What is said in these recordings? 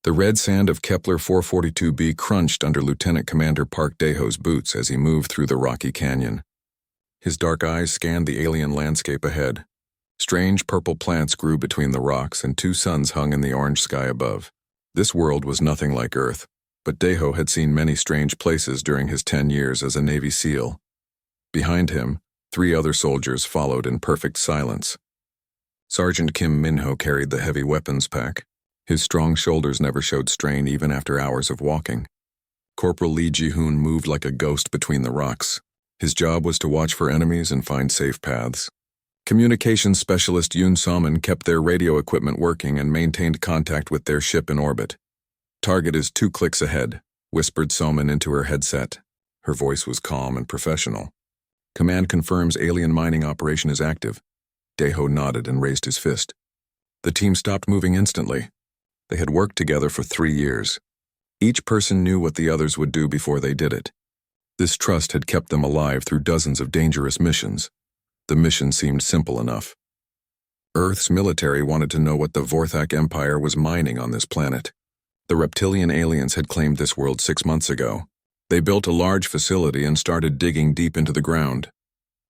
The red sand of Kepler 442b crunched under Lieutenant Commander Park Daeho's boots as he moved through the rocky canyon. His dark eyes scanned the alien landscape ahead. Strange purple plants grew between the rocks and two suns hung in the orange sky above. This world was nothing like Earth, but Daeho had seen many strange places during his 10 years as a Navy SEAL. Behind him, 3 other soldiers followed in perfect silence. Sergeant Kim Minho carried the heavy weapons pack. His strong shoulders never showed strain even after hours of walking. Corporal Lee Ji-hoon moved like a ghost between the rocks. His job was to watch for enemies and find safe paths. Communications specialist Yoon Salmon kept their radio equipment working and maintained contact with their ship in orbit. "Target is 2 clicks ahead," whispered Salmon into her headset. Her voice was calm and professional. "Command confirms alien mining operation is active." Daeho nodded and raised his fist. The team stopped moving instantly. They had worked together for 3 years. Each person knew what the others would do before they did it. This trust had kept them alive through dozens of dangerous missions. The mission seemed simple enough. Earth's military wanted to know what the Vorthak Empire was mining on this planet. The reptilian aliens had claimed this world 6 months ago. They built a large facility and started digging deep into the ground.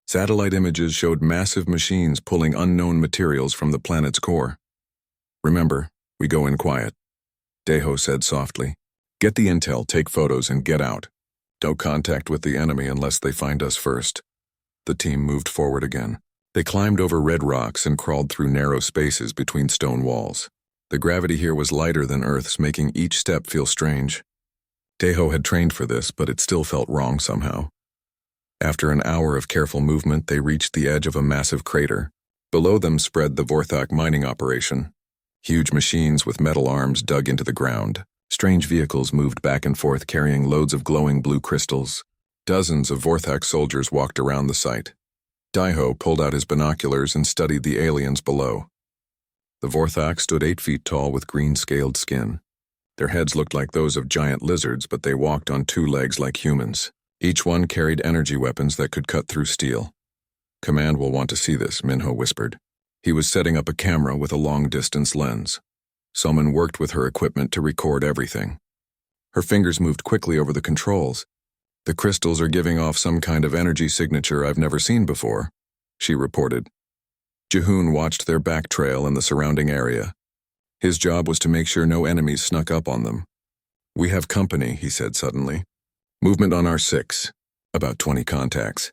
Satellite images showed massive machines pulling unknown materials from the planet's core. "Remember, we go in quiet," Daeho said softly. "Get the intel, take photos, and get out. No contact with the enemy unless they find us first." The team moved forward again. They climbed over red rocks and crawled through narrow spaces between stone walls. The gravity here was lighter than Earth's, making each step feel strange. Daeho had trained for this, but it still felt wrong somehow. After an hour of careful movement, they reached the edge of a massive crater. Below them spread the Vorthak mining operation. Huge machines with metal arms dug into the ground. Strange vehicles moved back and forth carrying loads of glowing blue crystals. Dozens of Vorthak soldiers walked around the site. Daeho pulled out his binoculars and studied the aliens below. The Vorthak stood 8 feet tall with green-scaled skin. Their heads looked like those of giant lizards, but they walked on 2 legs like humans. Each one carried energy weapons that could cut through steel. "Command will want to see this," Minho whispered. He was setting up a camera with a long-distance lens. Someone worked with her equipment to record everything. Her fingers moved quickly over the controls. "The crystals are giving off some kind of energy signature I've never seen before," she reported. Ji-hoon watched their back trail and the surrounding area. His job was to make sure no enemies snuck up on them. "We have company," he said suddenly. "Movement on R6. About 20 contacts."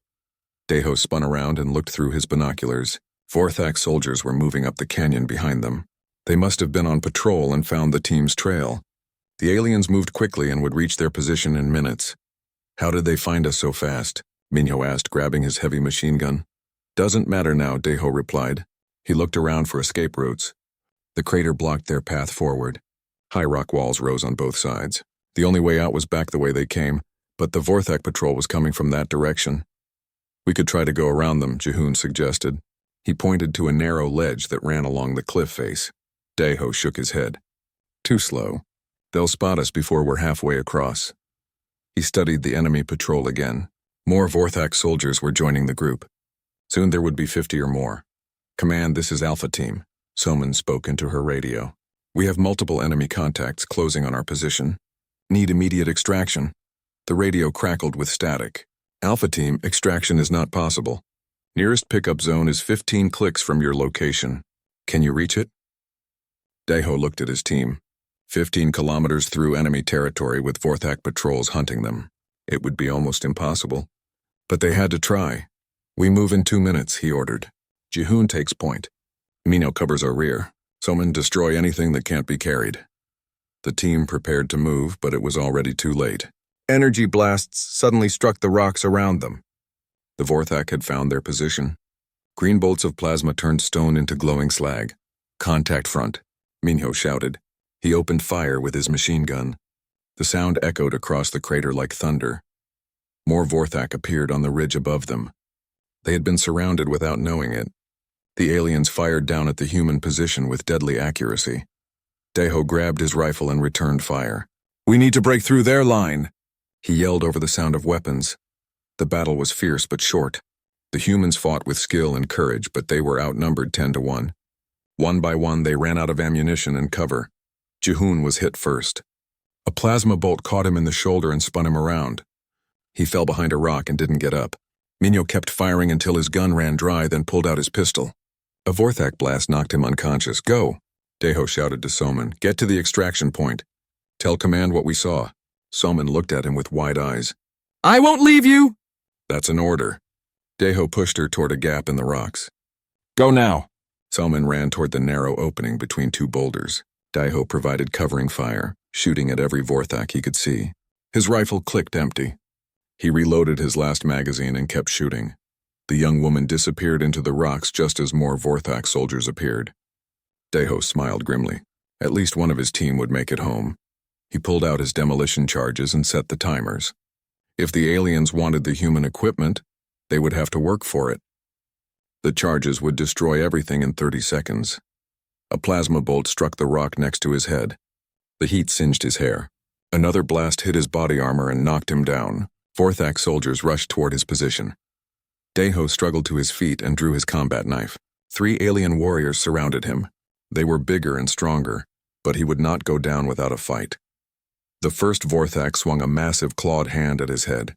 Daeho spun around and looked through his binoculars. Vorthak soldiers were moving up the canyon behind them. They must have been on patrol and found the team's trail. The aliens moved quickly and would reach their position in minutes. "How did they find us so fast?" Minho asked, grabbing his heavy machine gun. "Doesn't matter now," Daeho replied. He looked around for escape routes. The crater blocked their path forward. High rock walls rose on both sides. The only way out was back the way they came, but the Vorthak patrol was coming from that direction. "We could try to go around them," Ji-hoon suggested. He pointed to a narrow ledge that ran along the cliff face. Daeho shook his head. "Too slow. They'll spot us before we're halfway across." He studied the enemy patrol again. More Vorthak soldiers were joining the group. Soon there would be 50 or more. "Command, this is Alpha Team," Soman spoke into her radio. "We have multiple enemy contacts closing on our position. Need immediate extraction." The radio crackled with static. "Alpha Team, extraction is not possible. Nearest pickup zone is 15 clicks from your location. Can you reach it?" Daeho looked at his team. 15 kilometers through enemy territory with Vorthak patrols hunting them. It would be almost impossible. But they had to try. "We move in 2 minutes," he ordered. "Ji-hoon takes point. Minho covers our rear. Soman, destroy anything that can't be carried." The team prepared to move, but it was already too late. Energy blasts suddenly struck the rocks around them. The Vorthak had found their position. Green bolts of plasma turned stone into glowing slag. "Contact front," Minho shouted. He opened fire with his machine gun. The sound echoed across the crater like thunder. More Vorthak appeared on the ridge above them. They had been surrounded without knowing it. The aliens fired down at the human position with deadly accuracy. Daeho grabbed his rifle and returned fire. "We need to break through their line," he yelled over the sound of weapons. The battle was fierce but short. The humans fought with skill and courage, but they were outnumbered 10 to 1. One by one, they ran out of ammunition and cover. Jihoon was hit first. A plasma bolt caught him in the shoulder and spun him around. He fell behind a rock and didn't get up. Minyo kept firing until his gun ran dry, then pulled out his pistol. A Vorthak blast knocked him unconscious. "Go!" Daeho shouted to Soman. "Get to the extraction point. Tell command what we saw." Soman looked at him with wide eyes. "I won't leave you!" "That's an order." Daeho pushed her toward a gap in the rocks. "Go now." Soman ran toward the narrow opening between two boulders. Daeho provided covering fire, shooting at every Vorthak he could see. His rifle clicked empty. He reloaded his last magazine and kept shooting. The young woman disappeared into the rocks just as more Vorthak soldiers appeared. Daeho smiled grimly. At least one of his team would make it home. He pulled out his demolition charges and set the timers. If the aliens wanted the human equipment, they would have to work for it. The charges would destroy everything in 30 seconds. A plasma bolt struck the rock next to his head. The heat singed his hair. Another blast hit his body armor and knocked him down. Vorthak soldiers rushed toward his position. Daeho struggled to his feet and drew his combat knife. 3 alien warriors surrounded him. They were bigger and stronger, but he would not go down without a fight. The first Vorthak swung a massive clawed hand at his head.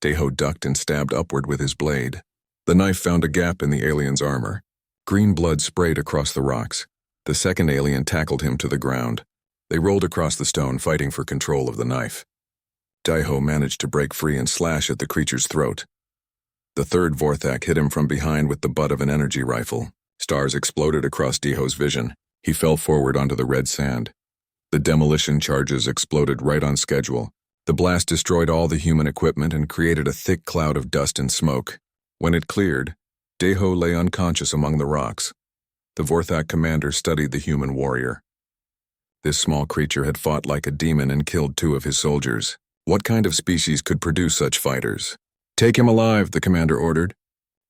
Daeho ducked and stabbed upward with his blade. The knife found a gap in the alien's armor. Green blood sprayed across the rocks. The second alien tackled him to the ground. They rolled across the stone, fighting for control of the knife. Daeho managed to break free and slash at the creature's throat. The third Vorthak hit him from behind with the butt of an energy rifle. Stars exploded across Daeho's vision. He fell forward onto the red sand. The demolition charges exploded right on schedule. The blast destroyed all the human equipment and created a thick cloud of dust and smoke. When it cleared, Daeho lay unconscious among the rocks. The Vorthak commander studied the human warrior. This small creature had fought like a demon and killed 2 of his soldiers. What kind of species could produce such fighters? "Take him alive," the commander ordered.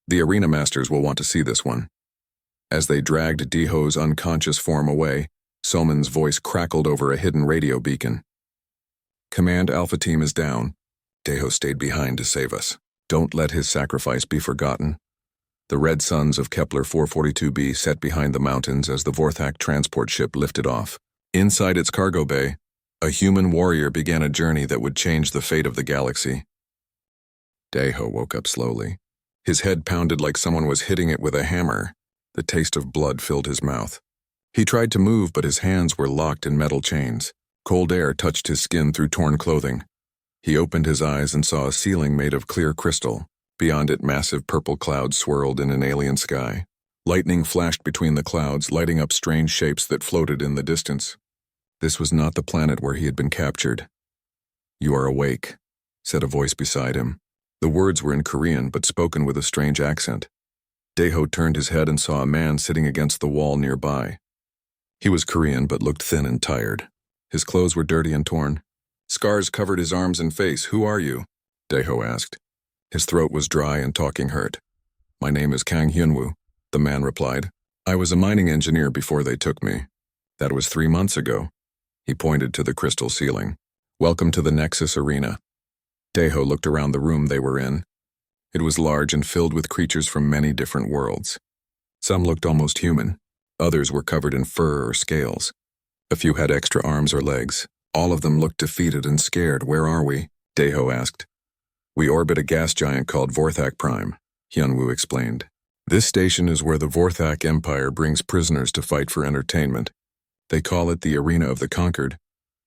"The arena masters will want to see this one." As they dragged Daeho's unconscious form away, Soman's voice crackled over a hidden radio beacon. "Command Alpha Team is down. Daeho stayed behind to save us. Don't let his sacrifice be forgotten." The red suns of Kepler 442b set behind the mountains as the Vorthak transport ship lifted off. Inside its cargo bay, a human warrior began a journey that would change the fate of the galaxy. Daeho woke up slowly. His head pounded like someone was hitting it with a hammer. The taste of blood filled his mouth. He tried to move, but his hands were locked in metal chains. Cold air touched his skin through torn clothing. He opened his eyes and saw a ceiling made of clear crystal. Beyond it, massive purple clouds swirled in an alien sky. Lightning flashed between the clouds, lighting up strange shapes that floated in the distance. This was not the planet where he had been captured. "You are awake," said a voice beside him. The words were in Korean, but spoken with a strange accent. Daeho turned his head and saw a man sitting against the wall nearby. He was Korean, but looked thin and tired. His clothes were dirty and torn. Scars covered his arms and face. "Who are you?" Daeho asked. His throat was dry and talking hurt. "My name is Kang Hyunwoo," the man replied. "I was a mining engineer before they took me. That was 3 months ago." He pointed to the crystal ceiling. "Welcome to the Nexus Arena." Daeho looked around the room they were in. It was large and filled with creatures from many different worlds. Some looked almost human. Others were covered in fur or scales. A few had extra arms or legs. All of them looked defeated and scared. "Where are we?" Daeho asked. "We orbit a gas giant called Vorthak Prime," Hyunwoo explained. "This station is where the Vorthak Empire brings prisoners to fight for entertainment. They call it the Arena of the Conquered."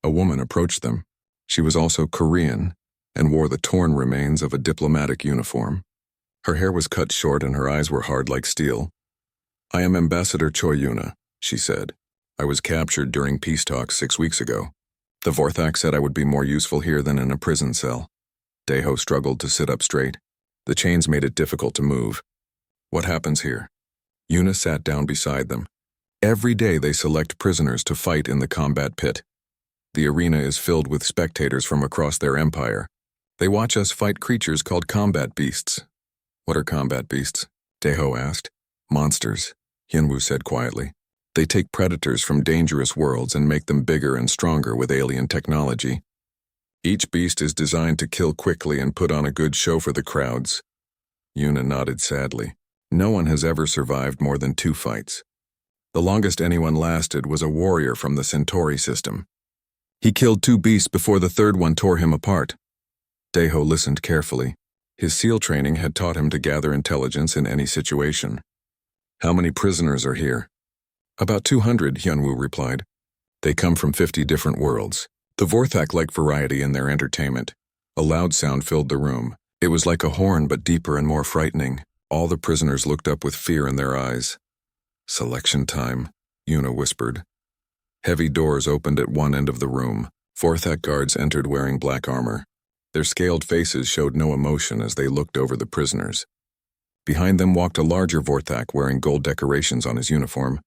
A woman approached them. She was also Korean and wore the torn remains of a diplomatic uniform. Her hair was cut short and her eyes were hard like steel. "I am Ambassador Choi Yuna," she said. "I was captured during peace talks 6 weeks ago. The Vorthak said I would be more useful here than in a prison cell." Daeho struggled to sit up straight. The chains made it difficult to move. "What happens here?" Yuna sat down beside them. "Every day they select prisoners to fight in the combat pit. The arena is filled with spectators from across their empire. They watch us fight creatures called combat beasts." "What are combat beasts?" Daeho asked. "Monsters," Hyunwoo said quietly. "They take predators from dangerous worlds and make them bigger and stronger with alien technology. Each beast is designed to kill quickly and put on a good show for the crowds." Yuna nodded sadly. "No one has ever survived more than 2 fights. The longest anyone lasted was a warrior from the Centauri system. He killed 2 beasts before the third one tore him apart. Deho listened carefully. His SEAL training had taught him to gather intelligence in any situation. How many prisoners are here? About 200, Hyunwoo replied. They come from 50 different worlds. The Vorthak liked variety in their entertainment. A loud sound filled the room. It was like a horn, but deeper and more frightening. All the prisoners looked up with fear in their eyes. Selection time, Yuna whispered. Heavy doors opened at one end of the room. Vorthak guards entered wearing black armor. Their scaled faces showed no emotion as they looked over the prisoners. Behind them walked a larger Vorthak wearing gold decorations on his uniform.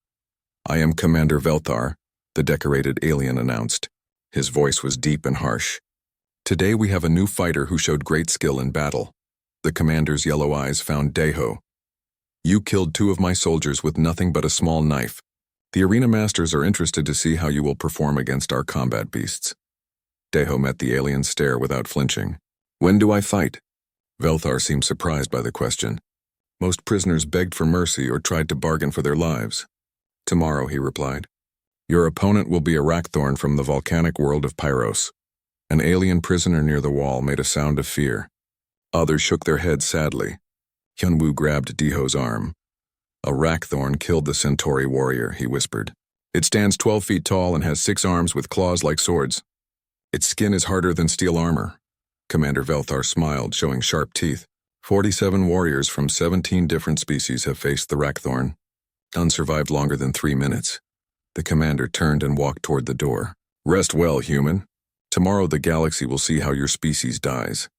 I am Commander Velthar, the decorated alien announced. His voice was deep and harsh. Today we have a new fighter who showed great skill in battle. The commander's yellow eyes found Deho. You killed 2 of my soldiers with nothing but a small knife. The arena masters are interested to see how you will perform against our combat beasts. Deho met the alien's stare without flinching. When do I fight? Velthar seemed surprised by the question. Most prisoners begged for mercy or tried to bargain for their lives. Tomorrow, he replied. Your opponent will be a Rackthorn from the volcanic world of Pyros. An alien prisoner near the wall made a sound of fear. Others shook their heads sadly. Hyunwoo grabbed Deho's arm. A Rackthorn killed the Centauri warrior, he whispered. It stands 12 feet tall and has 6 arms with claws like swords. Its skin is harder than steel armor. Commander Velthar smiled, showing sharp teeth. 47 warriors from 17 different species have faced the Rackthorn. None survived longer than 3 minutes. The commander turned and walked toward the door. Rest well, human. Tomorrow the galaxy will see how your species dies.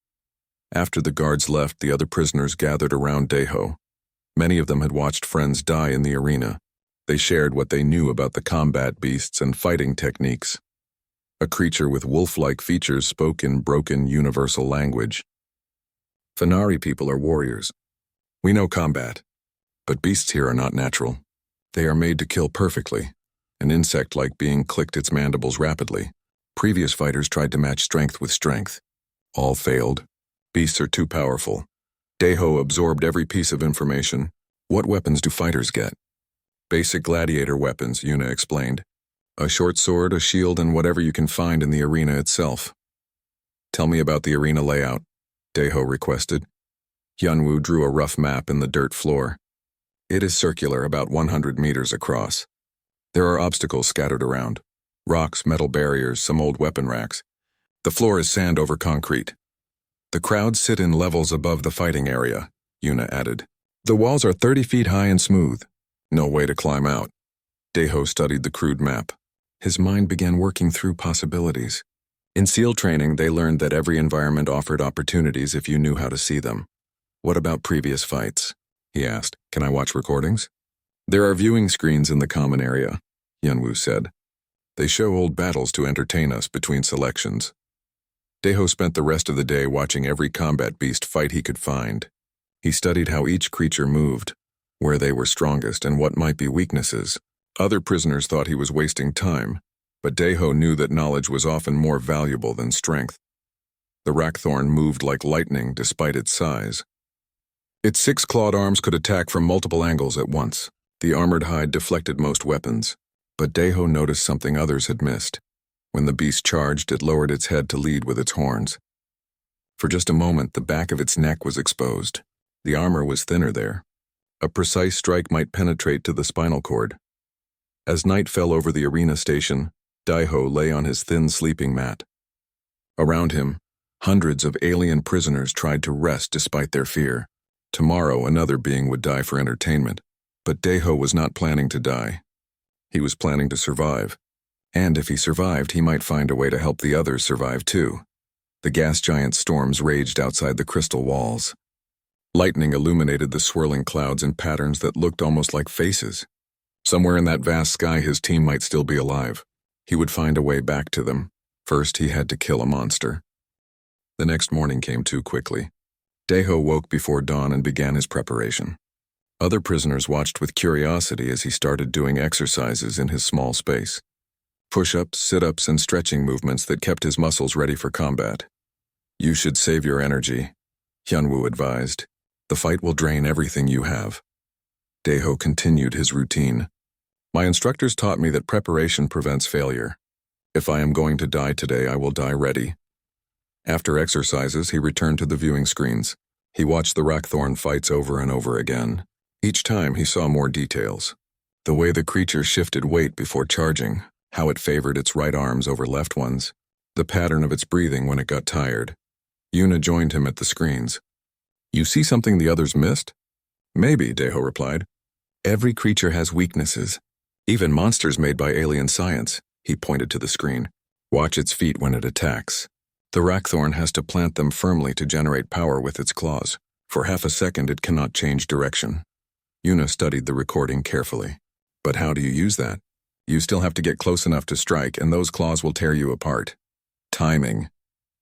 After the guards left, the other prisoners gathered around Deho. Many of them had watched friends die in the arena. They shared what they knew about the combat beasts and fighting techniques. A creature with wolf-like features spoke in broken universal language. Fenari people are warriors. We know combat, but beasts here are not natural. They are made to kill perfectly. An insect-like being clicked its mandibles rapidly. Previous fighters tried to match strength with strength. All failed. Beasts are too powerful. Deho absorbed every piece of information. What weapons do fighters get? Basic gladiator weapons, Yuna explained. A short sword, a shield, and whatever you can find in the arena itself. Tell me about the arena layout, Deho requested. Hyunwoo drew a rough map in the dirt floor. It is circular, about 100 meters across. There are obstacles scattered around. Rocks, metal barriers, some old weapon racks. The floor is sand over concrete. The crowds sit in levels above the fighting area, Yuna added. The walls are 30 feet high and smooth. No way to climb out. Deho studied the crude map. His mind began working through possibilities. In SEAL training, they learned that every environment offered opportunities if you knew how to see them. What about previous fights? He asked. Can I watch recordings? There are viewing screens in the common area, Hyunwoo said. They show old battles to entertain us between selections. Deho spent the rest of the day watching every combat beast fight he could find. He studied how each creature moved, where they were strongest and what might be weaknesses. Other prisoners thought he was wasting time, but Deho knew that knowledge was often more valuable than strength. The Rackthorn moved like lightning despite its size. Its 6 clawed arms could attack from multiple angles at once. The armored hide deflected most weapons, but Deho noticed something others had missed. When the beast charged, it lowered its head to lead with its horns. For just a moment, the back of its neck was exposed. The armor was thinner there. A precise strike might penetrate to the spinal cord. As night fell over the arena station, Deho lay on his thin sleeping mat. Around him, hundreds of alien prisoners tried to rest despite their fear. Tomorrow, another being would die for entertainment. But Deho was not planning to die. He was planning to survive. And if he survived, he might find a way to help the others survive too. The gas giant storms raged outside the crystal walls. Lightning illuminated the swirling clouds in patterns that looked almost like faces. Somewhere in that vast sky, his team might still be alive. He would find a way back to them. First, he had to kill a monster. The next morning came too quickly. Deho woke before dawn and began his preparation. Other prisoners watched with curiosity as he started doing exercises in his small space. Push-ups, sit-ups, and stretching movements that kept his muscles ready for combat. You should save your energy, Hyunwoo advised. The fight will drain everything you have. Deho continued his routine. My instructors taught me that preparation prevents failure. If I am going to die today, I will die ready. After exercises, he returned to the viewing screens. He watched the Rackthorn fights over and over again. Each time he saw more details. The way the creature shifted weight before charging, how it favored its right arms over left ones, the pattern of its breathing when it got tired. Yuna joined him at the screens. You see something the others missed? Maybe, Deho replied. Every creature has weaknesses. Even monsters made by alien science, he pointed to the screen. Watch its feet when it attacks. The Rackthorn has to plant them firmly to generate power with its claws. For half a second it cannot change direction. Yuna studied the recording carefully. But how do you use that? You still have to get close enough to strike, and those claws will tear you apart. Timing,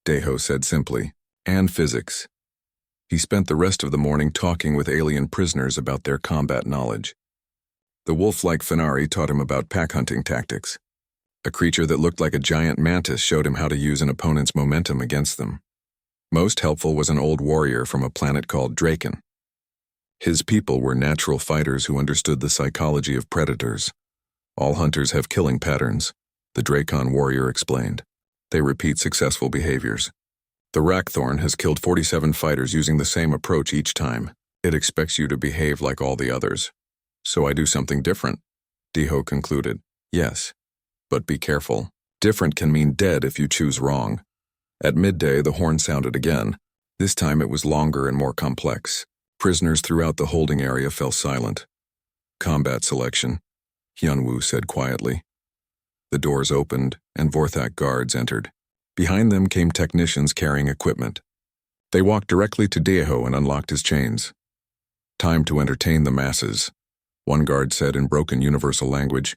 Deho said simply, and physics. He spent the rest of the morning talking with alien prisoners about their combat knowledge. The wolf-like Fenari taught him about pack-hunting tactics. A creature that looked like a giant mantis showed him how to use an opponent's momentum against them. Most helpful was an old warrior from a planet called Draken. His people were natural fighters who understood the psychology of predators. All hunters have killing patterns, the Drakon warrior explained. They repeat successful behaviors. The Rackthorn has killed 47 fighters using the same approach each time. It expects you to behave like all the others. So I do something different, Deho concluded. Yes. But be careful. Different can mean dead if you choose wrong. At midday, the horn sounded again. This time it was longer and more complex. Prisoners throughout the holding area fell silent. Combat selection, Hyunwoo said quietly. The doors opened, and Vorthak guards entered. Behind them came technicians carrying equipment. They walked directly to Deho and unlocked his chains. Time to entertain the masses, one guard said in broken universal language.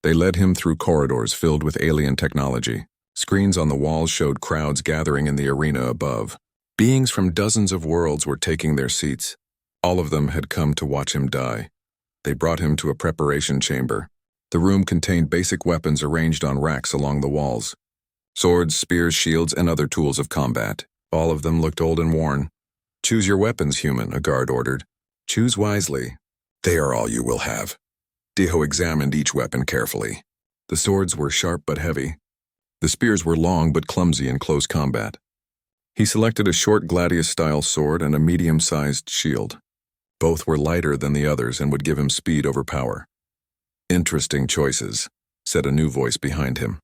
They led him through corridors filled with alien technology. Screens on the walls showed crowds gathering in the arena above. Beings from dozens of worlds were taking their seats. All of them had come to watch him die. They brought him to a preparation chamber. The room contained basic weapons arranged on racks along the walls. Swords, spears, shields, and other tools of combat. All of them looked old and worn. Choose your weapons, human, a guard ordered. Choose wisely. They are all you will have. Deho examined each weapon carefully. The swords were sharp but heavy. The spears were long but clumsy in close combat. He selected a short gladius-style sword and a medium-sized shield. Both were lighter than the others and would give him speed over power. Interesting choices, said a new voice behind him.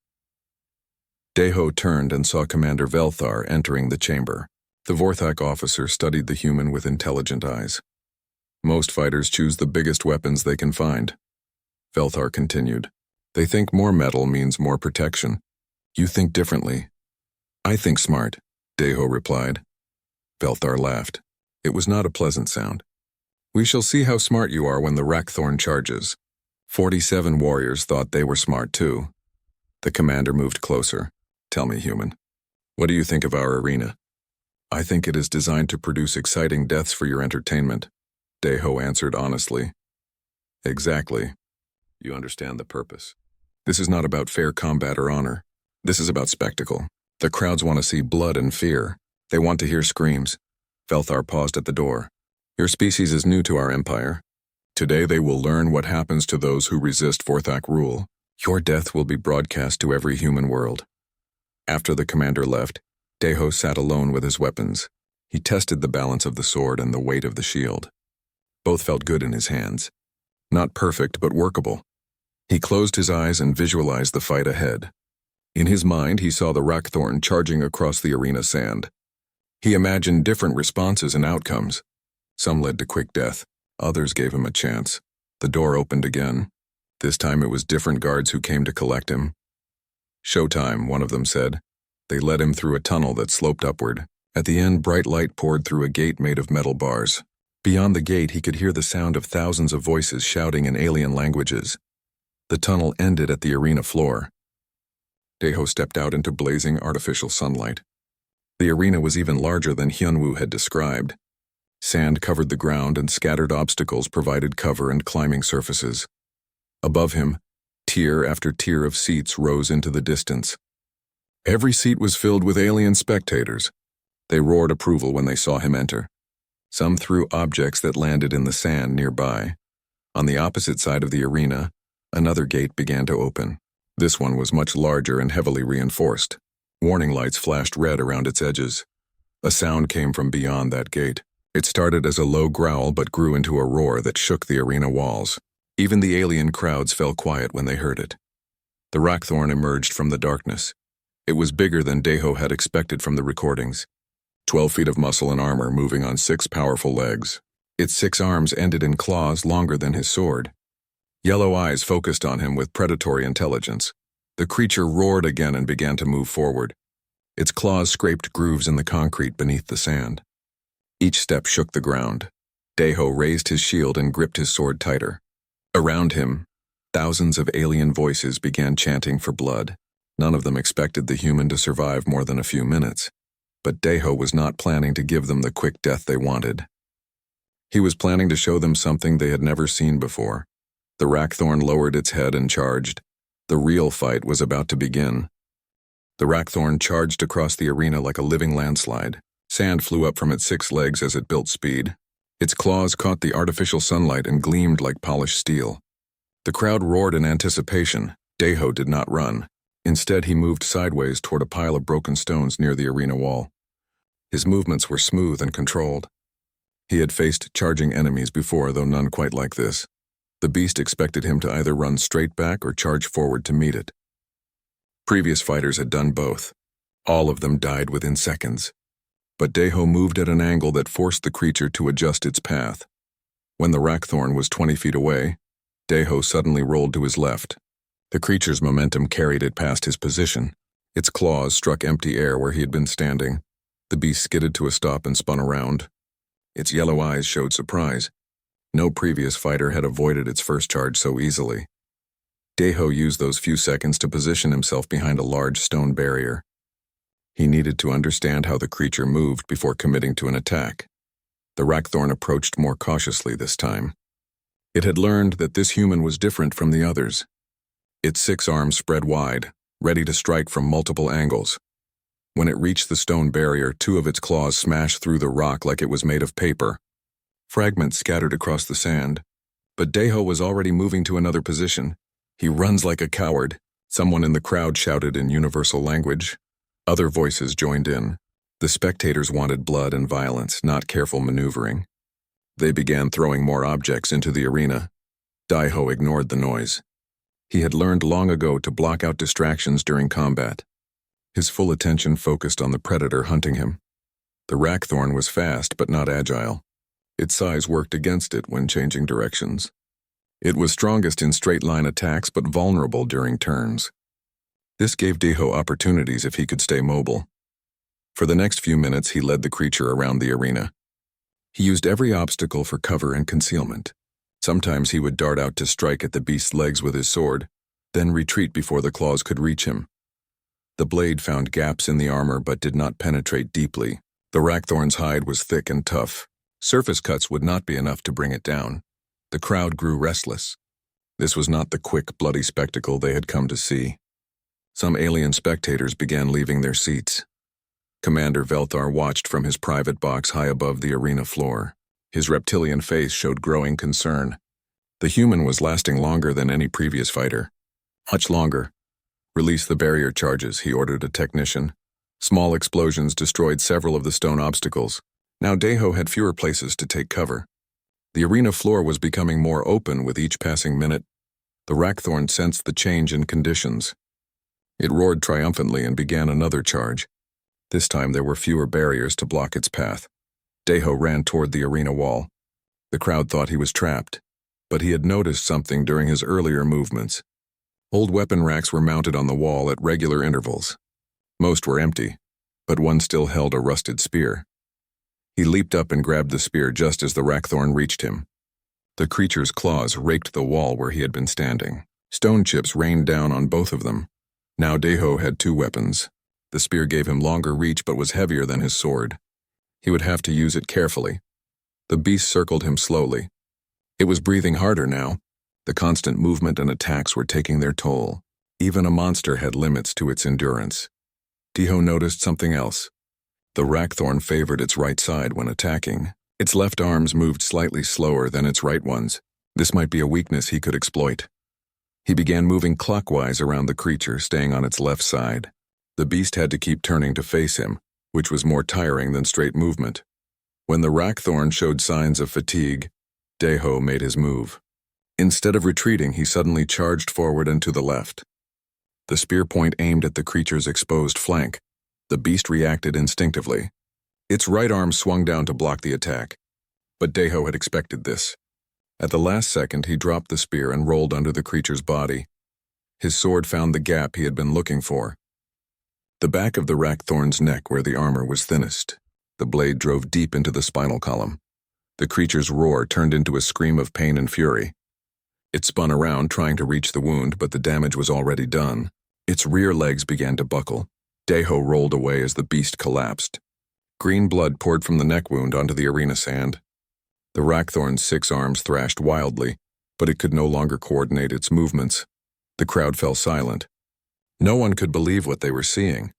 Deho turned and saw Commander Velthar entering the chamber. The Vorthak officer studied the human with intelligent eyes. Most fighters choose the biggest weapons they can find. Velthar continued. They think more metal means more protection. You think differently. I think smart, Deho replied. Velthar laughed. It was not a pleasant sound. We shall see how smart you are when the Rackthorn charges. 47 warriors thought they were smart too. The commander moved closer. Tell me, human, what do you think of our arena? I think it is designed to produce exciting deaths for your entertainment, Deho answered honestly. Exactly. You understand the purpose. This is not about fair combat or honor. This is about spectacle. The crowds want to see blood and fear. They want to hear screams. Velthar paused at the door. Your species is new to our empire. Today they will learn what happens to those who resist Vorthak rule. Your death will be broadcast to every human world. After the commander left, Deho sat alone with his weapons. He tested the balance of the sword and the weight of the shield. Both felt good in his hands. Not perfect, but workable. He closed his eyes and visualized the fight ahead. In his mind, he saw the Rackthorn charging across the arena sand. He imagined different responses and outcomes. Some led to quick death. Others gave him a chance. The door opened again. This time it was different guards who came to collect him. Showtime, one of them said. They led him through a tunnel that sloped upward. At the end, bright light poured through a gate made of metal bars. Beyond the gate, he could hear the sound of thousands of voices shouting in alien languages. The tunnel ended at the arena floor. Deho stepped out into blazing artificial sunlight. The arena was even larger than Hyunwoo had described. Sand covered the ground and scattered obstacles provided cover and climbing surfaces. Above him, tier after tier of seats rose into the distance. Every seat was filled with alien spectators. They roared approval when they saw him enter. Some threw objects that landed in the sand nearby. On the opposite side of the arena, Another gate began to open. This one was much larger and heavily reinforced. Warning lights flashed red around its edges. A sound came from beyond that gate. It started as a low growl but grew into a roar that shook the arena walls. Even the alien crowds fell quiet when they heard it. The Rackthorn emerged from the darkness. It was bigger than Deho had expected from the recordings. 12 feet of muscle and armor moving on 6 powerful legs. Its 6 arms ended in claws longer than his sword. Yellow eyes focused on him with predatory intelligence. The creature roared again and began to move forward. Its claws scraped grooves in the concrete beneath the sand. Each step shook the ground. Deho raised his shield and gripped his sword tighter. Around him, thousands of alien voices began chanting for blood. None of them expected the human to survive more than a few minutes. But Deho was not planning to give them the quick death they wanted. He was planning to show them something they had never seen before. The Rackthorn lowered its head and charged. The real fight was about to begin. The Rackthorn charged across the arena like a living landslide. Sand flew up from its 6 legs as it built speed. Its claws caught the artificial sunlight and gleamed like polished steel. The crowd roared in anticipation. Deho did not run. Instead, he moved sideways toward a pile of broken stones near the arena wall. His movements were smooth and controlled. He had faced charging enemies before, though none quite like this. The beast expected him to either run straight back or charge forward to meet it. Previous fighters had done both. All of them died within seconds. But Deho moved at an angle that forced the creature to adjust its path. When the Rackthorn was 20 feet away, Deho suddenly rolled to his left. The creature's momentum carried it past his position. Its claws struck empty air where he had been standing. The beast skidded to a stop and spun around. Its yellow eyes showed surprise. No previous fighter had avoided its first charge so easily. Deho used those few seconds to position himself behind a large stone barrier. He needed to understand how the creature moved before committing to an attack. The Rackthorn approached more cautiously this time. It had learned that this human was different from the others. Its 6 arms spread wide, ready to strike from multiple angles. When it reached the stone barrier, 2 of its claws smashed through the rock like it was made of paper. Fragments scattered across the sand. But Deho was already moving to another position. "He runs like a coward," someone in the crowd shouted in universal language. Other voices joined in. The spectators wanted blood and violence, not careful maneuvering. They began throwing more objects into the arena. Deho ignored the noise. He had learned long ago to block out distractions during combat. His full attention focused on the predator hunting him. The Rackthorn was fast but not agile. Its size worked against it when changing directions. It was strongest in straight-line attacks but vulnerable during turns. This gave Deho opportunities if he could stay mobile. For the next few minutes, he led the creature around the arena. He used every obstacle for cover and concealment. Sometimes he would dart out to strike at the beast's legs with his sword, then retreat before the claws could reach him. The blade found gaps in the armor but did not penetrate deeply. The Rackthorn's hide was thick and tough. Surface cuts would not be enough to bring it down. The crowd grew restless. This was not the quick, bloody spectacle they had come to see. Some alien spectators began leaving their seats. Commander Velthar watched from his private box high above the arena floor. His reptilian face showed growing concern. The human was lasting longer than any previous fighter. Much longer. "Release the barrier charges," he ordered a technician. Small explosions destroyed several of the stone obstacles. Now Deho had fewer places to take cover. The arena floor was becoming more open with each passing minute. The Rackthorn sensed the change in conditions. It roared triumphantly and began another charge. This time there were fewer barriers to block its path. Deho ran toward the arena wall. The crowd thought he was trapped, but he had noticed something during his earlier movements. Old weapon racks were mounted on the wall at regular intervals. Most were empty, but one still held a rusted spear. He leaped up and grabbed the spear just as the Rackthorn reached him. The creature's claws raked the wall where he had been standing. Stone chips rained down on both of them. Now Deho had 2 weapons. The spear gave him longer reach but was heavier than his sword. He would have to use it carefully. The beast circled him slowly. It was breathing harder now. The constant movement and attacks were taking their toll. Even a monster had limits to its endurance. Deho noticed something else. The Rackthorn favored its right side when attacking. Its left arms moved slightly slower than its right ones. This might be a weakness he could exploit. He began moving clockwise around the creature, staying on its left side. The beast had to keep turning to face him, which was more tiring than straight movement. When the Rackthorn showed signs of fatigue, Deho made his move. Instead of retreating, he suddenly charged forward and to the left. The spear point aimed at the creature's exposed flank. The beast reacted instinctively. Its right arm swung down to block the attack. But Deho had expected this. At the last second, he dropped the spear and rolled under the creature's body. His sword found the gap he had been looking for. The back of the Rackthorn's neck where the armor was thinnest. The blade drove deep into the spinal column. The creature's roar turned into a scream of pain and fury. It spun around, trying to reach the wound, but the damage was already done. Its rear legs began to buckle. Deho rolled away as the beast collapsed. Green blood poured from the neck wound onto the arena sand. The Rackthorn's 6 arms thrashed wildly, but it could no longer coordinate its movements. The crowd fell silent. No one could believe what they were seeing.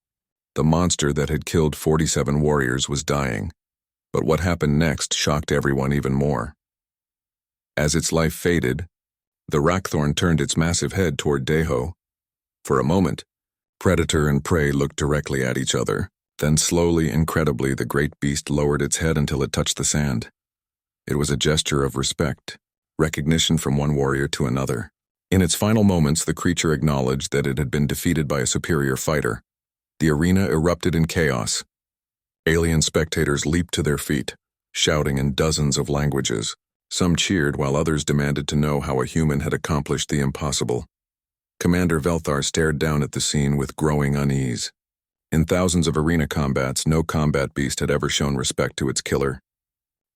The monster that had killed 47 warriors was dying. But what happened next shocked everyone even more. As its life faded, the Rackthorn turned its massive head toward Deho. For a moment, predator and prey looked directly at each other. Then slowly, incredibly, the great beast lowered its head until it touched the sand. It was a gesture of respect, recognition from one warrior to another. In its final moments, the creature acknowledged that it had been defeated by a superior fighter. The arena erupted in chaos. Alien spectators leaped to their feet, shouting in dozens of languages. Some cheered while others demanded to know how a human had accomplished the impossible. Commander Velthar stared down at the scene with growing unease. In thousands of arena combats, no combat beast had ever shown respect to its killer.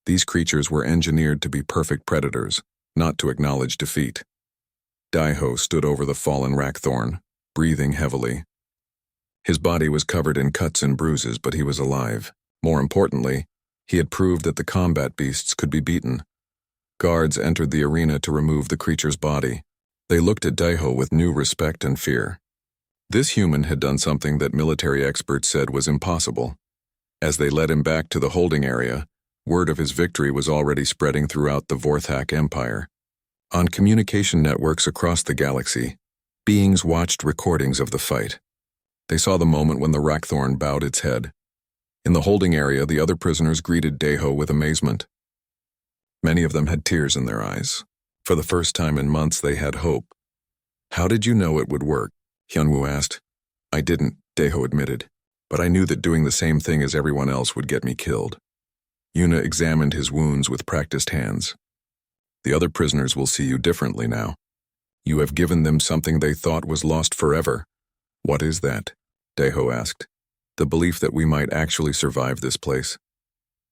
These creatures were engineered to be perfect predators, not to acknowledge defeat. Deho stood over the fallen Rackthorn, breathing heavily. His body was covered in cuts and bruises, but he was alive. More importantly, he had proved that the combat beasts could be beaten. Guards entered the arena to remove the creature's body. They looked at Deho with new respect and fear. This human had done something that military experts said was impossible. As they led him back to the holding area, word of his victory was already spreading throughout the Vorthak Empire. On communication networks across the galaxy, beings watched recordings of the fight. They saw the moment when the Rackthorn bowed its head. In the holding area, the other prisoners greeted Deho with amazement. Many of them had tears in their eyes. For the first time in months, they had hope. "How did you know it would work?" Hyunwoo asked. "I didn't," Deho admitted, "but I knew that doing the same thing as everyone else would get me killed." Yuna examined his wounds with practiced hands. "The other prisoners will see you differently now. You have given them something they thought was lost forever." "What is that?" Deho asked. "The belief that we might actually survive this place."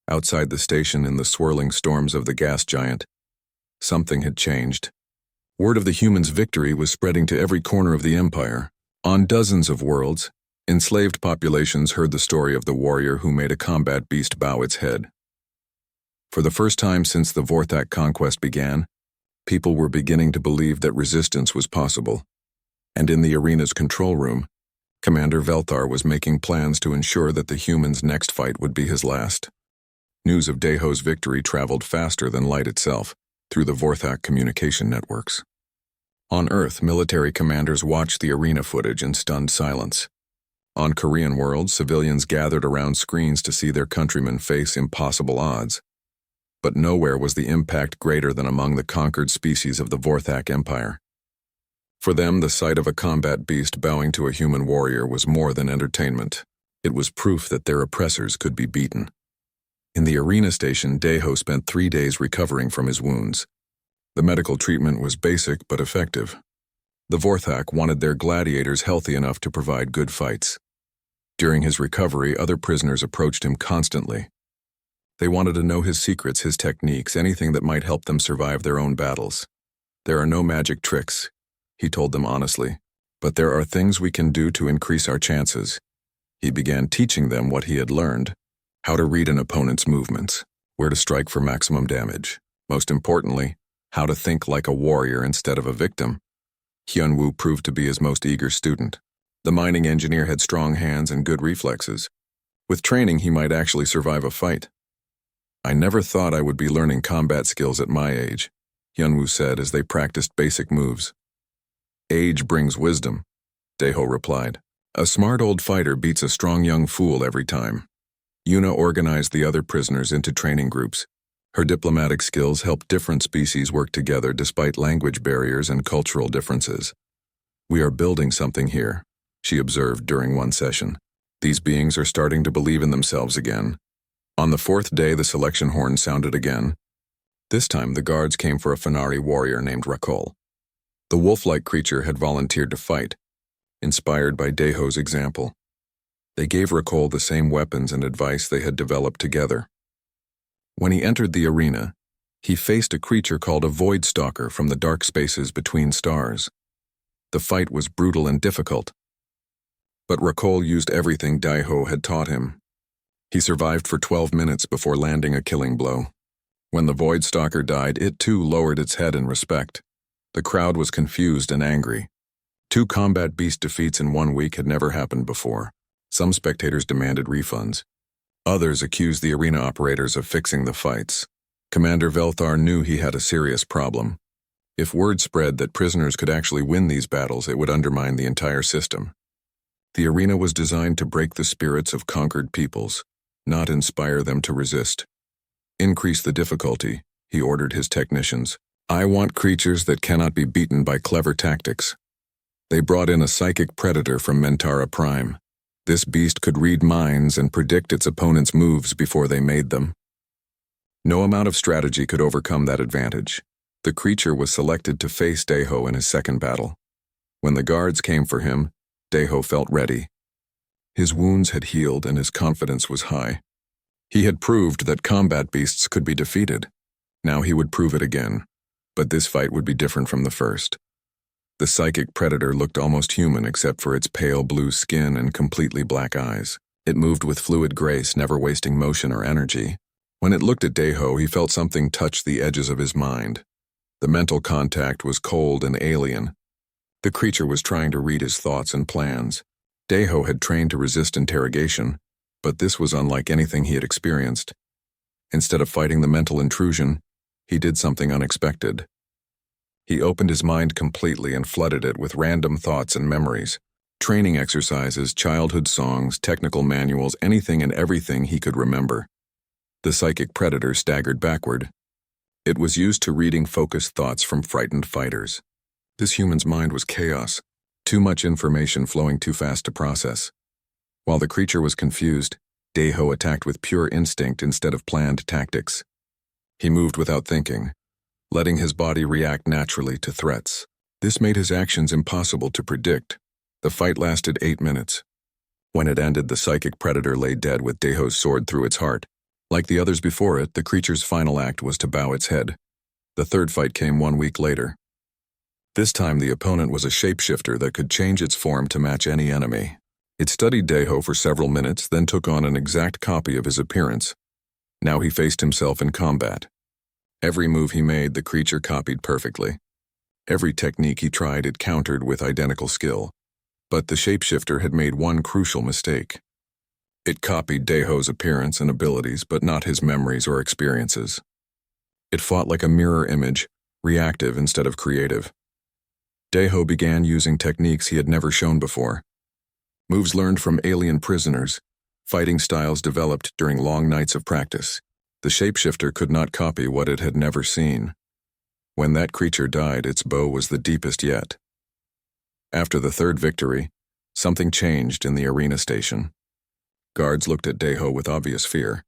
Outside the station, in the swirling storms of the gas giant, something had changed. Word of the humans' victory was spreading to every corner of the empire. On dozens of worlds, enslaved populations heard the story of the warrior who made a combat beast bow its head. For the first time since the Vorthak conquest began, people were beginning to believe that resistance was possible. And in the arena's control room, Commander Velthar was making plans to ensure that the humans' next fight would be his last. News of Deho's victory traveled faster than light itself, through the Vorthak communication networks. On Earth, military commanders watched the arena footage in stunned silence. On Korean worlds, civilians gathered around screens to see their countrymen face impossible odds. But nowhere was the impact greater than among the conquered species of the Vorthak Empire. For them, the sight of a combat beast bowing to a human warrior was more than entertainment. It was proof that their oppressors could be beaten. In the arena station, Deho spent 3 days recovering from his wounds. The medical treatment was basic but effective. The Vorthak wanted their gladiators healthy enough to provide good fights. During his recovery, other prisoners approached him constantly. They wanted to know his secrets, his techniques, anything that might help them survive their own battles. "There are no magic tricks," he told them honestly, "but there are things we can do to increase our chances." He began teaching them what he had learned: how to read an opponent's movements, where to strike for maximum damage. Most importantly, how to think like a warrior instead of a victim. Hyunwoo proved to be his most eager student. The mining engineer had strong hands and good reflexes. With training, he might actually survive a fight. "I never thought I would be learning combat skills at my age," Hyunwoo said as they practiced basic moves. Age brings wisdom, Deho replied. A smart old fighter beats a strong young fool every time. Yuna organized the other prisoners into training groups. Her diplomatic skills helped different species work together despite language barriers and cultural differences. We are building something here, she observed during one session. These beings are starting to believe in themselves again. On the fourth day, the selection horn sounded again. This time, the guards came for a Fenari warrior named Rakol. The wolf-like creature had volunteered to fight, inspired by Deho's example. They gave Rakol the same weapons and advice they had developed together. When he entered the arena, he faced a creature called a Void Stalker from the dark spaces between stars. The fight was brutal and difficult, but Rakol used everything Deho had taught him. He survived for 12 minutes before landing a killing blow. When the Void Stalker died, it too lowered its head in respect. The crowd was confused and angry. 2 combat beast defeats in 1 week had never happened before. Some spectators demanded refunds. Others accused the arena operators of fixing the fights. Commander Velthar knew he had a serious problem. If word spread that prisoners could actually win these battles, it would undermine the entire system. The arena was designed to break the spirits of conquered peoples, not inspire them to resist. Increase the difficulty, he ordered his technicians. I want creatures that cannot be beaten by clever tactics. They brought in a psychic predator from Mentara Prime. This beast could read minds and predict its opponent's moves before they made them. No amount of strategy could overcome that advantage. The creature was selected to face Deho in his second battle. When the guards came for him, Deho felt ready. His wounds had healed and his confidence was high. He had proved that combat beasts could be defeated. Now he would prove it again, but this fight would be different from the first. The psychic predator looked almost human except for its pale blue skin and completely black eyes. It moved with fluid grace, never wasting motion or energy. When it looked at Deho, he felt something touch the edges of his mind. The mental contact was cold and alien. The creature was trying to read his thoughts and plans. Deho had trained to resist interrogation, but this was unlike anything he had experienced. Instead of fighting the mental intrusion, he did something unexpected. He opened his mind completely and flooded it with random thoughts and memories. Training exercises, childhood songs, technical manuals, anything and everything he could remember. The psychic predator staggered backward. It was used to reading focused thoughts from frightened fighters. This human's mind was chaos, too much information flowing too fast to process. While the creature was confused, Deho attacked with pure instinct instead of planned tactics. He moved without thinking, letting his body react naturally to threats. This made his actions impossible to predict. The fight lasted 8 minutes. When it ended, the psychic predator lay dead with Deho's sword through its heart. Like the others before it, the creature's final act was to bow its head. The third fight came 1 week later. This time the opponent was a shapeshifter that could change its form to match any enemy. It studied Deho for several minutes, then took on an exact copy of his appearance. Now he faced himself in combat. Every move he made, the creature copied perfectly. Every technique he tried, it countered with identical skill. But the shapeshifter had made one crucial mistake. It copied Deho's appearance and abilities, but not his memories or experiences. It fought like a mirror image, reactive instead of creative. Deho began using techniques he had never shown before. Moves learned from alien prisoners, fighting styles developed during long nights of practice. The shapeshifter could not copy what it had never seen. When that creature died, its bow was the deepest yet. After the third victory, something changed in the arena station. Guards looked at Deho with obvious fear.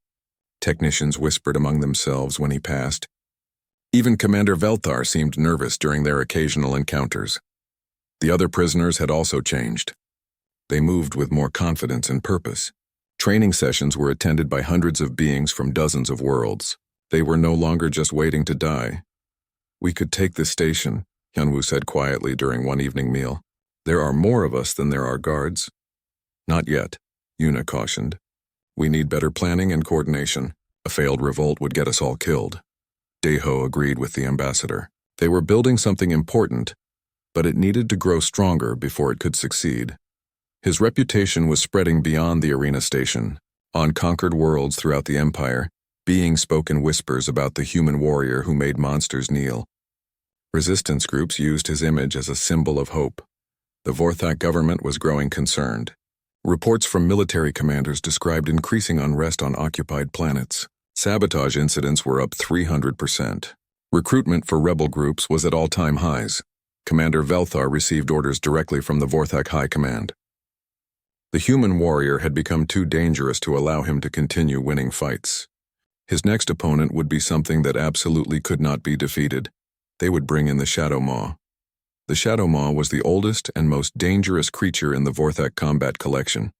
Technicians whispered among themselves when he passed. Even Commander Velthar seemed nervous during their occasional encounters. The other prisoners had also changed. They moved with more confidence and purpose. Training sessions were attended by hundreds of beings from dozens of worlds. They were no longer just waiting to die. We could take this station, Hyunwoo said quietly during one evening meal. There are more of us than there are guards. Not yet, Yuna cautioned. We need better planning and coordination. A failed revolt would get us all killed. Deho agreed with the ambassador. They were building something important, but it needed to grow stronger before it could succeed. His reputation was spreading beyond the arena station. On conquered worlds throughout the Empire, beings spoke in whispers about the human warrior who made monsters kneel. Resistance groups used his image as a symbol of hope. The Vorthak government was growing concerned. Reports from military commanders described increasing unrest on occupied planets. Sabotage incidents were up 300%. Recruitment for rebel groups was at all-time highs. Commander Velthar received orders directly from the Vorthak High Command. The human warrior had become too dangerous to allow him to continue winning fights. His next opponent would be something that absolutely could not be defeated. They would bring in the Shadow Maw. The Shadow Maw was the oldest and most dangerous creature in the Vorthak combat collection.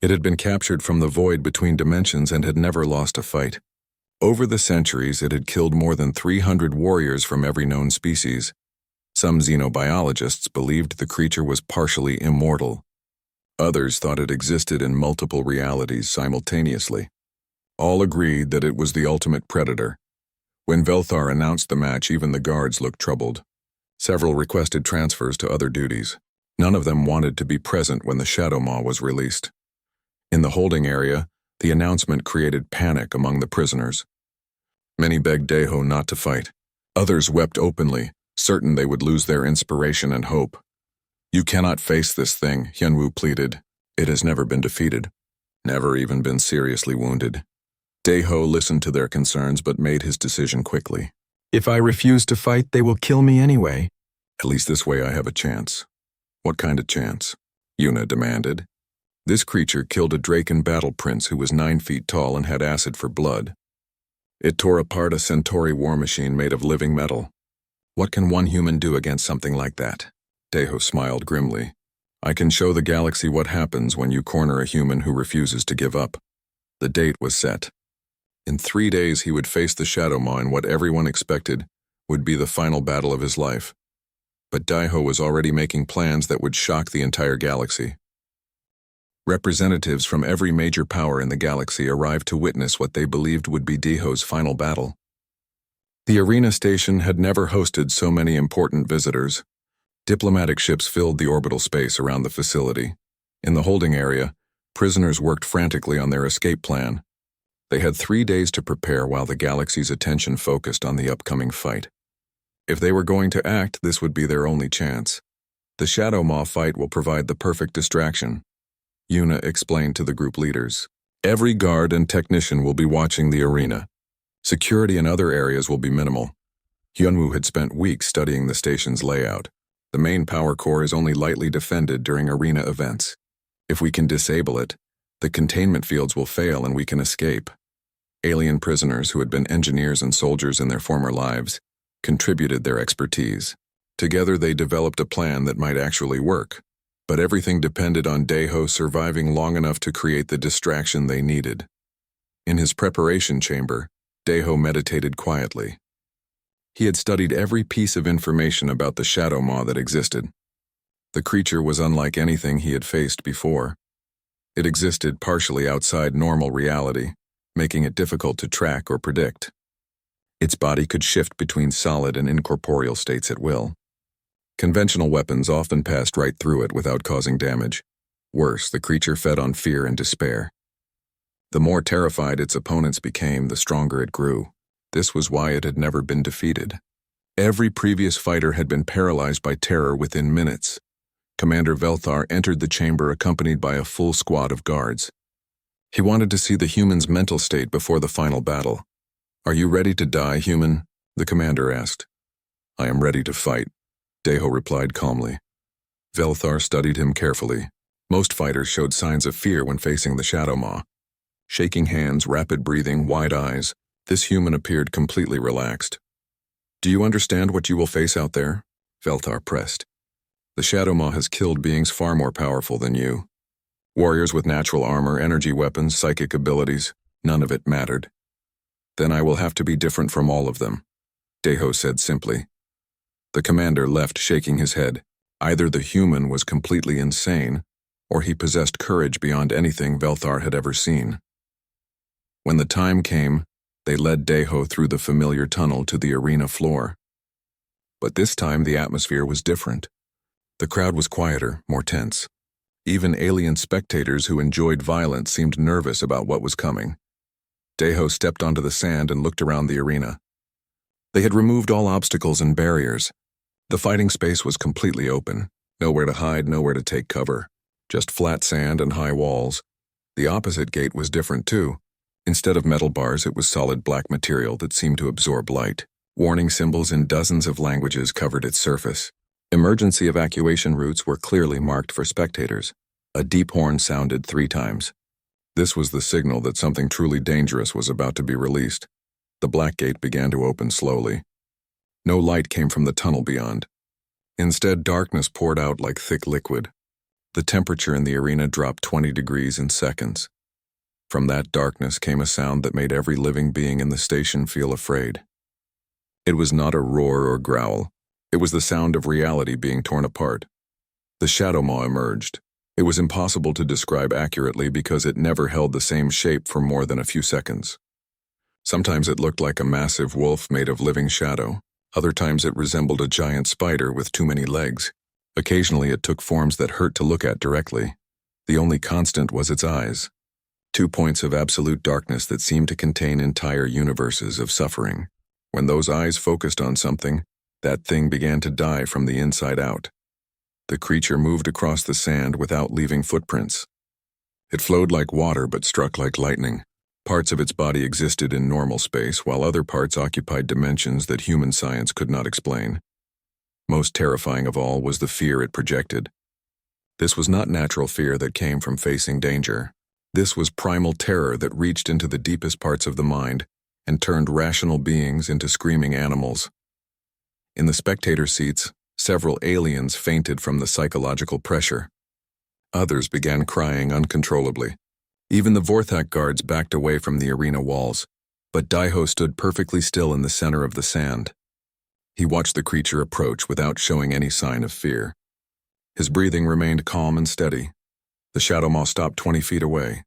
It had been captured from the void between dimensions and had never lost a fight. Over the centuries, it had killed more than 300 warriors from every known species. Some xenobiologists believed the creature was partially immortal. Others thought it existed in multiple realities simultaneously. All agreed that it was the ultimate predator. When Velthar announced the match, even the guards looked troubled. Several requested transfers to other duties. None of them wanted to be present when the Shadow Maw was released. In the holding area, the announcement created panic among the prisoners. Many begged Deho not to fight. Others wept openly, certain they would lose their inspiration and hope. "You cannot face this thing," Hyunwoo pleaded. "It has never been defeated, never even been seriously wounded." Deho listened to their concerns but made his decision quickly. If I refuse to fight, they will kill me anyway. "At least this way I have a chance." "What kind of chance?" Yuna demanded. This creature killed a Draken battle prince who was 9 feet tall and had acid for blood. It tore apart a Centauri war machine made of living metal. "What can one human do against something like that?" Deho smiled grimly. "I can show the galaxy what happens when you corner a human who refuses to give up." The date was set. In 3 days he would face the Shadow Maw in what everyone expected would be the final battle of his life. But Daiho was already making plans that would shock the entire galaxy. Representatives from every major power in the galaxy arrived to witness what they believed would be Daiho's final battle. The arena station had never hosted so many important visitors. Diplomatic ships filled the orbital space around the facility. In the holding area, prisoners worked frantically on their escape plan. They had 3 days to prepare while the galaxy's attention focused on the upcoming fight. If they were going to act, this would be their only chance. The Shadow Maw fight will provide the perfect distraction, Yuna explained to the group leaders. Every guard and technician will be watching the arena. Security in other areas will be minimal. Hyunwoo had spent weeks studying the station's layout. The main power core is only lightly defended during arena events. If we can disable it, the containment fields will fail and we can escape. Alien prisoners who had been engineers and soldiers in their former lives contributed their expertise. Together they developed a plan that might actually work, but everything depended on Daiho surviving long enough to create the distraction they needed. In his preparation chamber, Daiho meditated quietly. He had studied every piece of information about the Shadow Maw that existed. The creature was unlike anything he had faced before. It existed partially outside normal reality, making it difficult to track or predict. Its body could shift between solid and incorporeal states at will. Conventional weapons often passed right through it without causing damage. Worse, the creature fed on fear and despair. The more terrified its opponents became, the stronger it grew. This was why it had never been defeated. Every previous fighter had been paralyzed by terror within minutes. Commander Velthar entered the chamber accompanied by a full squad of guards. He wanted to see the human's mental state before the final battle. "Are you ready to die, human?" the commander asked. "I am ready to fight," Daiho replied calmly. Velthar studied him carefully. Most fighters showed signs of fear when facing the Shadow Maw. Shaking hands, rapid breathing, wide eyes, this human appeared completely relaxed. "Do you understand what you will face out there?" Velthar pressed. "The Shadow Maw has killed beings far more powerful than you. Warriors with natural armor, energy weapons, psychic abilities, none of it mattered. Then I will have to be different from all of them," Daiho said simply. The commander left shaking his head. Either the human was completely insane, or he possessed courage beyond anything Velthar had ever seen. When the time came, they led Daiho through the familiar tunnel to the arena floor. But this time the atmosphere was different. The crowd was quieter, more tense. Even alien spectators who enjoyed violence seemed nervous about what was coming. Daiho stepped onto the sand and looked around the arena. They had removed all obstacles and barriers. The fighting space was completely open. Nowhere to hide, nowhere to take cover. Just flat sand and high walls. The opposite gate was different too. Instead of metal bars, it was solid black material that seemed to absorb light. Warning symbols in dozens of languages covered its surface. Emergency evacuation routes were clearly marked for spectators. A deep horn sounded 3 times. This was the signal that something truly dangerous was about to be released. The black gate began to open slowly. No light came from the tunnel beyond. Instead, darkness poured out like thick liquid. The temperature in the arena dropped 20 degrees in seconds. From that darkness came a sound that made every living being in the station feel afraid. It was not a roar or growl. It was the sound of reality being torn apart. The Shadow Maw emerged. It was impossible to describe accurately because it never held the same shape for more than a few seconds. Sometimes it looked like a massive wolf made of living shadow. Other times it resembled a giant spider with too many legs. Occasionally it took forms that hurt to look at directly. The only constant was its eyes. 2 points of absolute darkness that seemed to contain entire universes of suffering. When those eyes focused on something, that thing began to die from the inside out. The creature moved across the sand without leaving footprints. It flowed like water but struck like lightning. Parts of its body existed in normal space, while other parts occupied dimensions that human science could not explain. Most terrifying of all was the fear it projected. This was not natural fear that came from facing danger. This was primal terror that reached into the deepest parts of the mind and turned rational beings into screaming animals. In the spectator seats, several aliens fainted from the psychological pressure. Others began crying uncontrollably. Even the Vorthak guards backed away from the arena walls, but Daiho stood perfectly still in the center of the sand. He watched the creature approach without showing any sign of fear. His breathing remained calm and steady. The Shadow Maw stopped 20 feet away.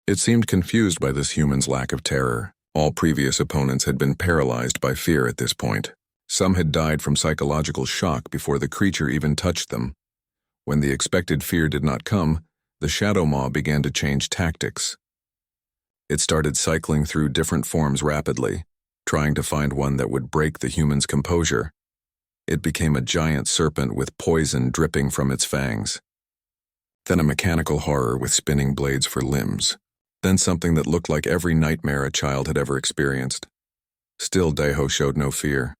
It seemed confused by this human's lack of terror. All previous opponents had been paralyzed by fear at this point. Some had died from psychological shock before the creature even touched them. When the expected fear did not come, the Shadow Maw began to change tactics. It started cycling through different forms rapidly, trying to find one that would break the human's composure. It became a giant serpent with poison dripping from its fangs. Then a mechanical horror with spinning blades for limbs. Then something that looked like every nightmare a child had ever experienced. Still, Daiho showed no fear.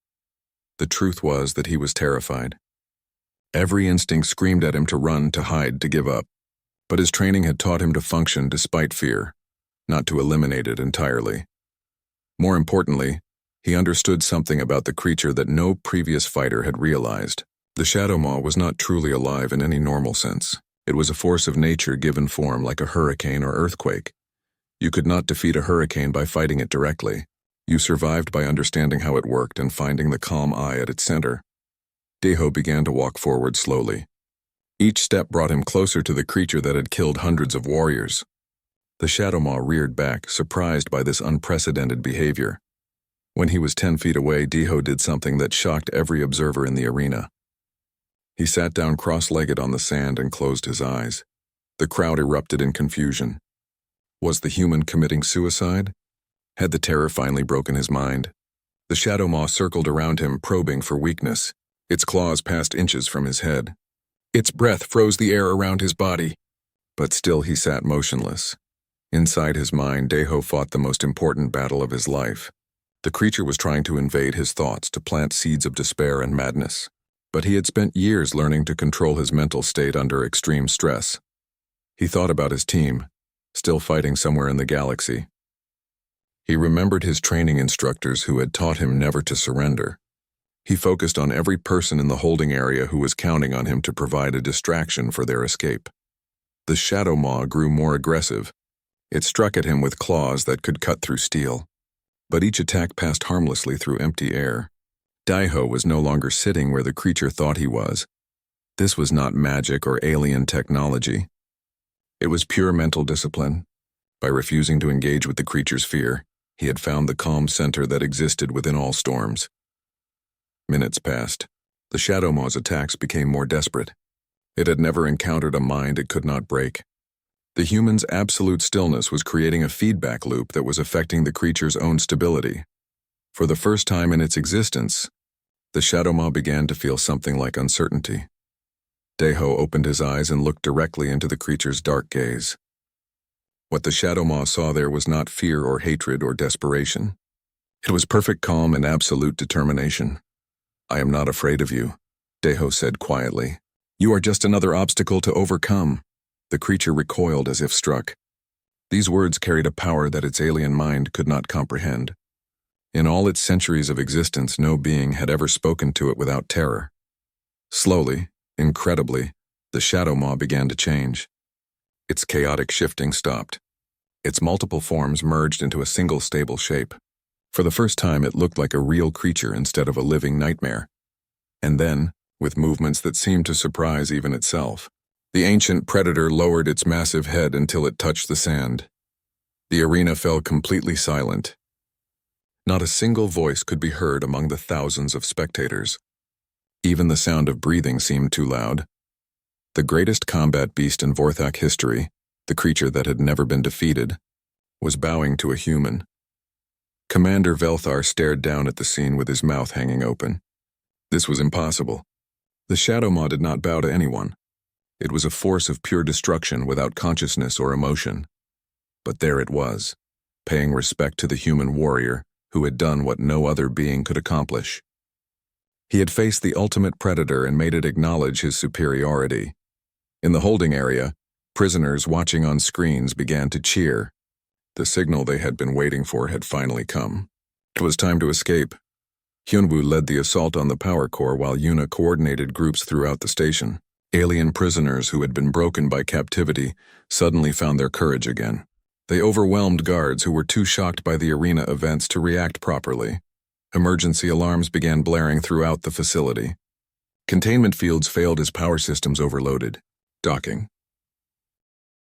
The truth was that he was terrified. Every instinct screamed at him to run, to hide, to give up. But his training had taught him to function despite fear, not to eliminate it entirely. More importantly, he understood something about the creature that no previous fighter had realized. The Shadow Maw was not truly alive in any normal sense. It was a force of nature given form like a hurricane or earthquake. You could not defeat a hurricane by fighting it directly. You survived by understanding how it worked and finding the calm eye at its center. Daiho began to walk forward slowly. Each step brought him closer to the creature that had killed hundreds of warriors. The Shadow Maw reared back, surprised by this unprecedented behavior. When he was 10 feet away, Daiho did something that shocked every observer in the arena. He sat down cross-legged on the sand and closed his eyes. The crowd erupted in confusion. Was the human committing suicide? Had the terror finally broken his mind? The Shadow Maw circled around him, probing for weakness. Its claws passed inches from his head. Its breath froze the air around his body. But still he sat motionless. Inside his mind, Daiho fought the most important battle of his life. The creature was trying to invade his thoughts, to plant seeds of despair and madness. But he had spent years learning to control his mental state under extreme stress. He thought about his team, still fighting somewhere in the galaxy. He remembered his training instructors who had taught him never to surrender. He focused on every person in the holding area who was counting on him to provide a distraction for their escape. The Shadow Maw grew more aggressive. It struck at him with claws that could cut through steel. But each attack passed harmlessly through empty air. Daiho was no longer sitting where the creature thought he was. This was not magic or alien technology. It was pure mental discipline. By refusing to engage with the creature's fear, he had found the calm center that existed within all storms. Minutes passed. The Shadow Maw's attacks became more desperate. It had never encountered a mind it could not break. The human's absolute stillness was creating a feedback loop that was affecting the creature's own stability. For the first time in its existence, the Shadow Maw began to feel something like uncertainty. Deho opened his eyes and looked directly into the creature's dark gaze. What the Shadow Maw saw there was not fear or hatred or desperation. It was perfect calm and absolute determination. "I am not afraid of you," Deho said quietly. "You are just another obstacle to overcome." The creature recoiled as if struck. These words carried a power that its alien mind could not comprehend. In all its centuries of existence, no being had ever spoken to it without terror. Slowly, incredibly, the Shadow Maw began to change. Its chaotic shifting stopped. Its multiple forms merged into a single stable shape. For the first time, it looked like a real creature instead of a living nightmare. And then, with movements that seemed to surprise even itself, the ancient predator lowered its massive head until it touched the sand. The arena fell completely silent. Not a single voice could be heard among the thousands of spectators. Even the sound of breathing seemed too loud. The greatest combat beast in Vorthak history, the creature that had never been defeated, was bowing to a human. Commander Velthar stared down at the scene with his mouth hanging open. This was impossible. The Shadow Maw did not bow to anyone. It was a force of pure destruction without consciousness or emotion. But there it was, paying respect to the human warrior who had done what no other being could accomplish. He had faced the ultimate predator and made it acknowledge his superiority. In the holding area, prisoners watching on screens began to cheer. The signal they had been waiting for had finally come. It was time to escape. Hyunwoo led the assault on the power core while Yuna coordinated groups throughout the station. Alien prisoners who had been broken by captivity suddenly found their courage again. They overwhelmed guards who were too shocked by the arena events to react properly. Emergency alarms began blaring throughout the facility. Containment fields failed as power systems overloaded. Docking.